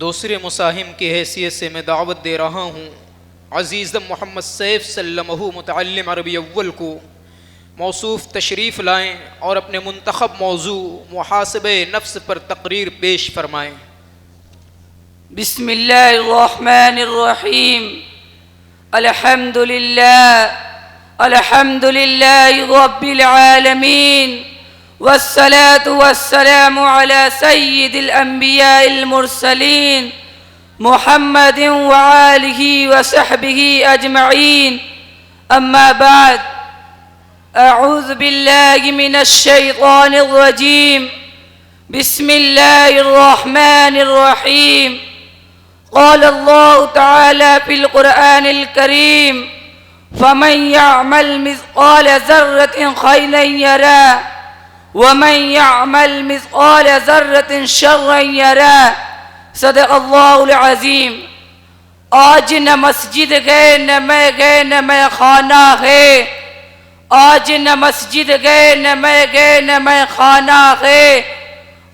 دوسرے مساہم کی حیثیت سے میں دعوت دے رہا ہوں عزیزم محمد سیف سلمہ متعلم عربی اول کو موصوف تشریف لائیں اور اپنے منتخب موضوع محاسبہ نفس پر تقریر پیش فرمائیں۔ بسم اللہ الرحمن الرحیم۔ الحمد للہ رب العالمین والصلاة والسلام على سید الانبیاء المرسلین محمد وآلہ وصحبہ اجمعین، اما بعد، اعوذ باللہ من الشیطان الرجیم، بسم اللہ الرحمن الرحیم۔ قال اللہ تعالی فی القرآن الکریم، فمن يعمل مثقال ذرة خيرا يره ومن يعمل مثقال ذرة شرا يره۔ صدق اللہ العظیم۔ آج نہ مسجد گئے نہ میں گئے نہ میں خانہ ہے، آج نہ مسجد گئے نہ میں گئے نہ میں خانہ ہے،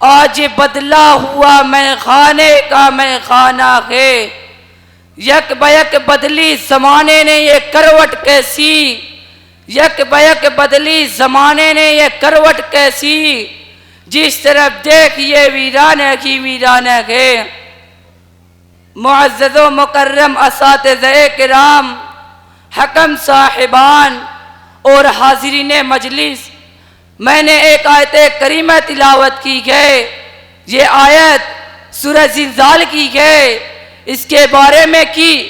آج بدلا ہوا میں خانے کا میں خانہ ہے۔ یک بیک بدلی زمانے نے یہ کروٹ کیسی، یک بیک بدلی زمانے نے یہ کروٹ کیسی، جس طرف دیکھ یہ ویرانہ کی ویرانہ ہے۔ معزز و مکرم اساتذہ کرام، حکم صاحبان اور حاضرین مجلس، میں نے ایک آیت کریمہ تلاوت کی ہے۔ یہ آیت سورہ زلزال کی ہے، اس کے بارے میں کی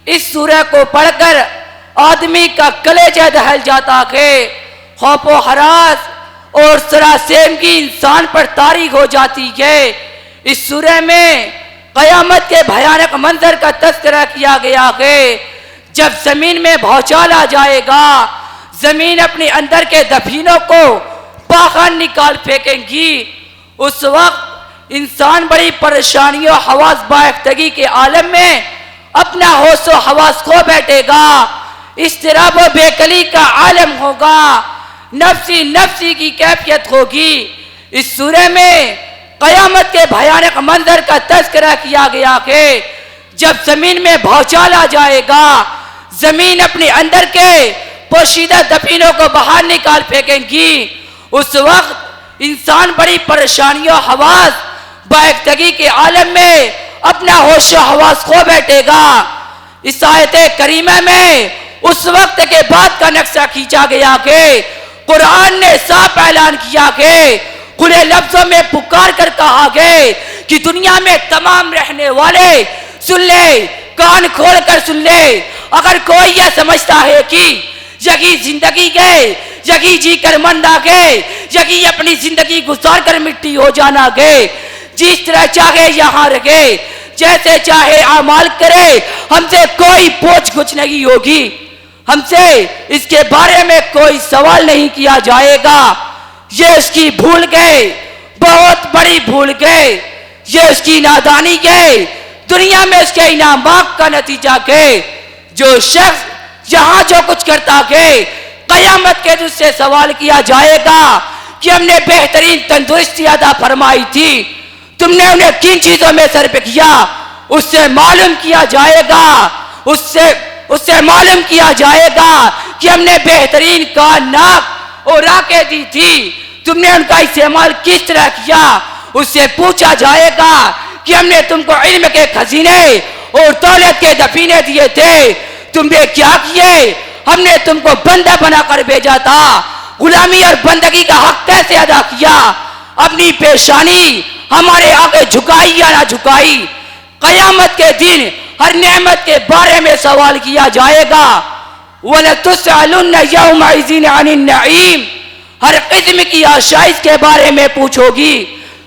اس سورہ کو پڑھ کر آدمی کا کلیجہ دہل جاتا ہے، خوف و ہراس اور سراسیمگی انسان پر طاری ہو جاتی ہے۔ اس سورہ میں قیامت کے بھیانک منظر کا تذکرہ کیا گیا ہے۔ جب زمین میں بھوچال آ جائے گا، زمین اپنے اندر کے دفینوں کو باہر نکال پھینکیں گی، اس وقت انسان بڑی پریشانی و حواس باختگی کے عالم میں اپنا ہوش و حواس کھو بیٹھے گا، اضطراب و بےقلی کا عالم ہوگا، نفسی نفسی کی کیفیت ہوگی۔ اس سورہ میں قیامت کے بھیانک منظر کا تذکرہ کیا گیا ہے۔ جب زمین میں بھوچال آ جائے گا، زمین اپنے اندر کے پوشیدہ دفینوں کو باہر نکال پھینکیں گی، اس وقت انسان بڑی پریشانی و حواس باختگی کے عالم میں اپنا ہوش و حواس کھو بیٹھے گا۔ اس آیت کریمہ میں اس وقت کے بعد کا نقشہ کھینچا گیا کہ قرآن نے صاف اعلان کیا کہ کھلے لفظوں میں پکار کر کہا گئے کہ دنیا میں تمام رہنے والے سن لے، کان کھول کر سن لے۔ اگر کوئی یہ سمجھتا ہے کہ یہی زندگی گئے، یہی جی کر مندہ گئے، یہی اپنی زندگی گزار کر مٹی ہو جانا گئے، جس طرح چاہے یہاں رہے، جیسے چاہے اعمال کرے، ہم سے کوئی پوچھ گچھ نہیں ہوگی، ہم سے اس کے بارے میں کوئی سوال نہیں کیا جائے گا۔ یہ اس کی بھول گئے، بہت بڑی بھول گئے، یہ اس کی نادانی گئے، دنیا میں اس کے انعامات کا نتیجہ گئے۔ جو شخص یہاں جو کچھ کرتا گئے، قیامت کے دن سے سوال کیا جائے گا کہ ہم نے بہترین تندرستی عطا فرمائی تھی، تم نے انہیں کن چیزوں میں صرف کیا؟ اس سے معلوم کیا جائے گا، اس سے معلوم کیا جائے گا کہ ہم نے بہترین کان، ناک اور آنکھیں دی تھی، تم نے ان کا استعمال کس طرح کیا؟ اس سے پوچھا جائے گا کہ ہم نے تم کو علم کے خزینے اور دولت کے دفینے دیے تھے، تم نے کیا کیے؟ ہم نے تم کو بندہ بنا کر بھیجا تھا، غلامی اور بندگی کا حق کیسے ادا کیا؟ اپنی پیشانی ہمارے آگے جھکائی یا نہ جھکائی؟ قیامت کے دن ہر نعمت کے بارے میں سوال کیا جائے گا۔ وَلَتُسْأَلُنَّ يَوْمَئِذٍ عَنِ النَّعِيمِ، ہر قسم کی آشائش کے بارے میں پوچھو گی۔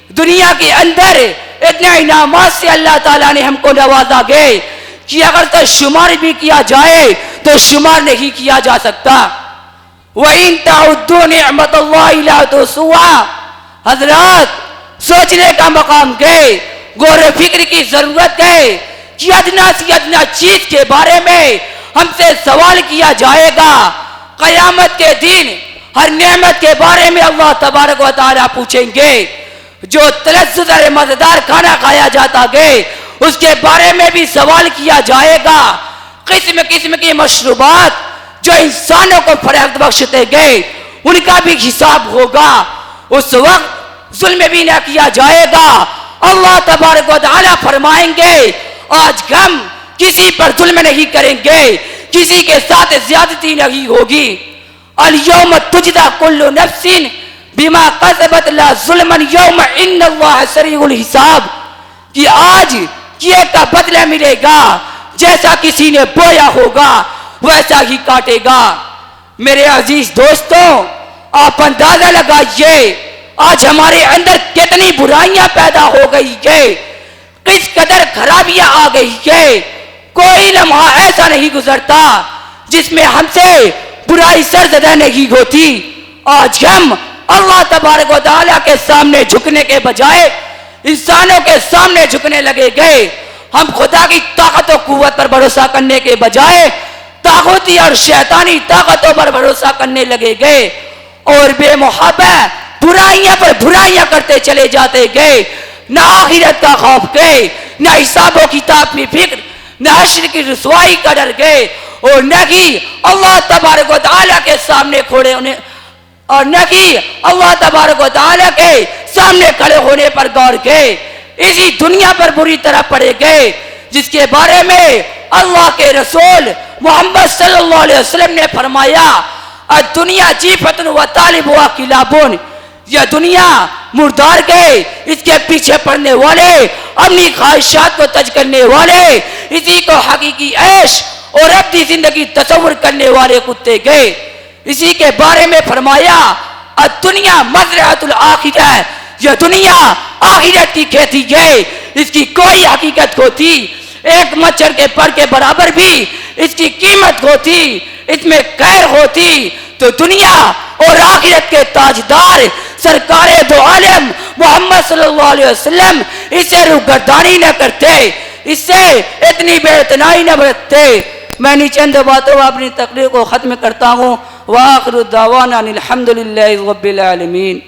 دنیا کے اندر اتنے انعامات سے اللہ تعالیٰ نے ہم کو نوازا گئے کہ اگر تو شمار بھی کیا جائے تو شمار نہیں کیا جا سکتا۔ وَإِن تَعُدُّوا نِعْمَةَ اللَّهِ لَا تُحْصُوهَا، حضرات سوچنے کا مقام گئے، غور و فکر کی ضرورت ہے کہ ادنا سے ادنا چیز کے بارے میں ہم سے سوال کیا جائے گا۔ قیامت کے دن ہر نعمت کے بارے میں اللہ تبارک و تعالیٰ پوچھیں گے۔ جو تلذذ اور مزیدار کھانا کھایا جاتا گئے اس کے بارے میں بھی سوال کیا جائے گا. قسم قسم کی مشروبات جو انسانوں کو فریب بخشتے گئے ان کا بھی حساب ہوگا. اس وقت ظلم بھی نہ کیا جائے گا. اللہ تبارک و تعالی فرمائیں گے آج ہم کسی پر ظلم نہیں کریں گے, کسی کے ساتھ زیادتی نہیں ہوگی. الیوم تجزا کل نفس بما کسبت لا ظلم یوم ان اللہ سریع الحساب, کہ آج کیے کا بدلہ ملے گا, جیسا کسی نے بویا ہوگا ویسا ہی کاٹے گا. میرے عزیز دوستوں, آپ اندازہ لگائیے آج ہمارے اندر کتنی برائیاں پیدا ہو گئی ہے, کس قدر خرابیاں آ گئی ہے. کوئی لمحہ ایسا نہیں گزرتا جس میں ہم سے برائی سرزدہ نہیں ہوتی. آج ہم اللہ تبارک و تعالیٰ کے سامنے جھکنے کے بجائے انسانوں کے سامنے جھکنے لگے گئے. ہم خدا کی طاقت و قوت پر بھروسہ کرنے کے بجائے طاغوتی اور شیطانی طاقتوں پر بھروسہ کرنے لگے گئے, اور بے محابہ برائیاں پر برائیاں کرتے چلے جاتے گئے. نہ آخرت کا خوف گئے, نہ حساب و کتاب کی فکر, نہ حشر کی رسوائی کا ڈر گئے, اور نہ ہی اللہ تبارک و تعالیٰ کے سامنے کھڑے ہونے اور نہ ہی اللہ تبارک و تعالیٰ کے سامنے کھڑے ہونے پر غور گئے. اسی دنیا پر بری طرح پڑے گئے جس کے بارے میں اللہ کے رسول محمد صلی اللہ علیہ وسلم نے فرمایا الدنیا جیفتن و طالبها کلابون, یہ دنیا مردار گئے, اس کے پیچھے پڑنے والے, اپنی خواہشات کو تج کرنے والے, اسی کو حقیقی عیش اور اپنی زندگی تصور کرنے والے کتے گئے. اسی کے بارے میں فرمایا الدنیا مزرعۃ الآخرہ, یہ دنیا آخرت کی کھیتی ہے, اس کی کوئی حقیقت ہوتی ایک مچھر کے پر کے برابر بھی اس کی قیمت ہوتی, اس میں خیر ہوتی تو دنیا اور آخرت کے تاجدار سرکار دو عالم محمد صلی اللہ علیہ وسلم اس سے روگردانی نہ کرتے, اس سے اتنی بے اعتنائی نہ برتتے. میں نے چند باتوں اپنی تقریر کو ختم کرتا ہوں. وآخر دعوانا الحمدللہ رب العالمین.